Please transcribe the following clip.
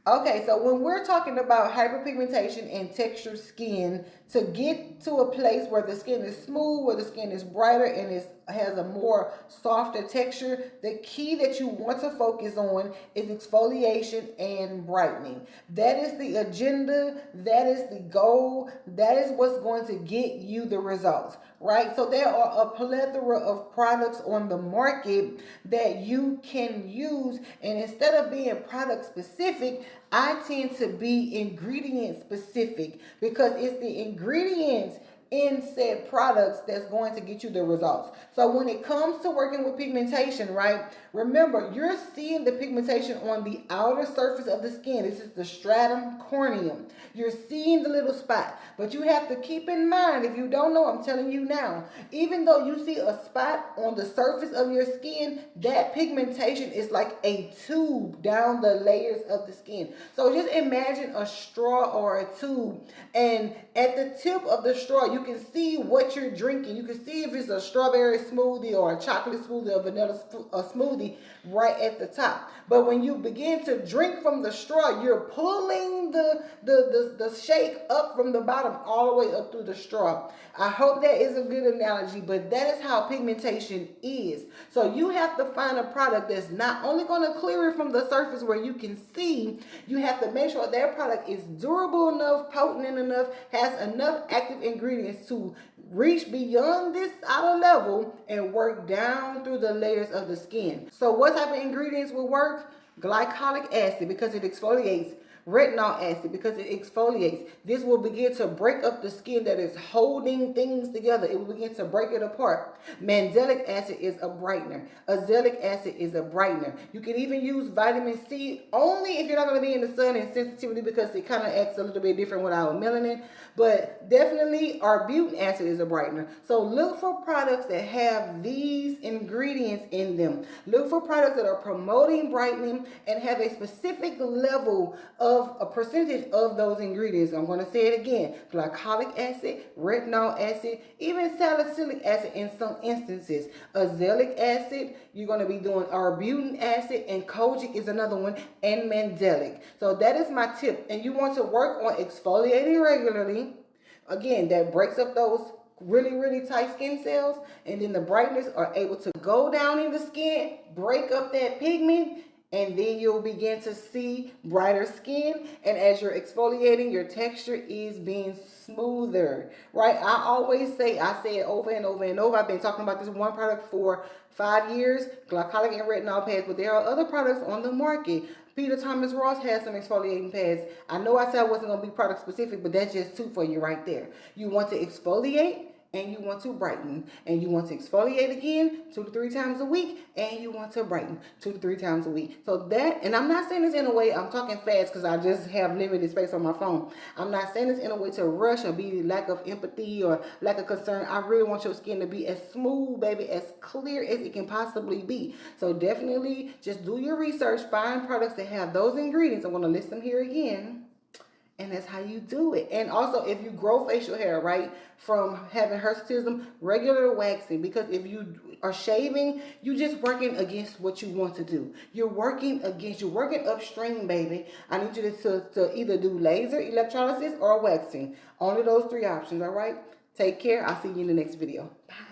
Okay, so when we're talking about hyperpigmentation and textured skin, to get to a place where the skin is smooth, where the skin is brighter and has a more softer texture, the key that you want to focus on is exfoliation and brightening. That is the agenda, that is the goal, that is what's going to get you the results, right? So there are a plethora of products on the market that you can use, and instead of being product specific, I tend to be ingredient specific because it's the ingredients in said products that's going to get you the results. So when it comes to working with pigmentation, right? Remember, you're seeing the pigmentation on the outer surface of the skin. This is the stratum corneum. You're seeing the little spot, but you have to keep in mind, if you don't know, I'm telling you now, even though you see a spot on the surface of your skin, that pigmentation is like a tube down the layers of the skin. So just imagine a straw or a tube, and at the tip of the straw, you can see what you're drinking. You can see if it's a strawberry smoothie or a chocolate smoothie or vanilla smoothie right at the top. But when you begin to drink from the straw, you're pulling the shake up from the bottom all the way up through the straw. I hope that is a good analogy, but that is how pigmentation is. So you have to find a product that's not only going to clear it from the surface where you can see, you have to make sure that product is durable enough, potent enough, has enough active ingredients to reach beyond this outer level and work down through the layers of the skin. So what type of ingredients will work? Glycolic acid, because it exfoliates. Retinol acid, because it exfoliates. This will begin to break up the skin that is holding things together. It will begin to break it apart. Mandelic acid is a brightener. Azelaic acid is a brightener. You can even use vitamin C only if you're not going to be in the sun and sensitivity, because it kind of acts a little bit different with our melanin. But definitely arbutin acid is a brightener. So look for products that have these ingredients in them. Look for products that are promoting brightening and have a specific level of a percentage of those ingredients. I'm going to say it again: glycolic acid, retinol acid, even salicylic acid in some instances. Azelaic acid, you're going to be doing arbutin acid, and kojic is another one, and mandelic. So that is my tip. And you want to work on exfoliating regularly. Again, that breaks up those really tight skin cells, and then the brightness are able to go down in the skin, break up that pigment, and then you'll begin to see brighter skin. And as you're exfoliating, your texture is being smoother, right? I say it over and over and over. I've been talking about this one product for 5 years, glycolic and retinol pads, but there are other products on the market. Peter Thomas Ross has some exfoliating pads. I know I said I wasn't going to be product specific, but that's just two for you right there. You want to exfoliate, and you want to brighten, and you want to exfoliate again 2 to 3 times a week, and you want to brighten 2 to 3 times a week. So that, and I'm not saying this in a way, I'm talking fast because I just have limited space on my phone. I'm not saying this in a way to rush or be lack of empathy or lack of concern. I really want your skin to be as smooth, baby, as clear as it can possibly be. So definitely just do your research, find products that have those ingredients. I'm going to list them here again. And that's how you do it. And also, if you grow facial hair, right, from having hirsutism, regular waxing, because if you are shaving, you're just working against what you want to do. You're working upstream, baby. I need you to either do laser, electrolysis, or waxing. Only those 3 options, all right? Take care. I'll see you in the next video. Bye.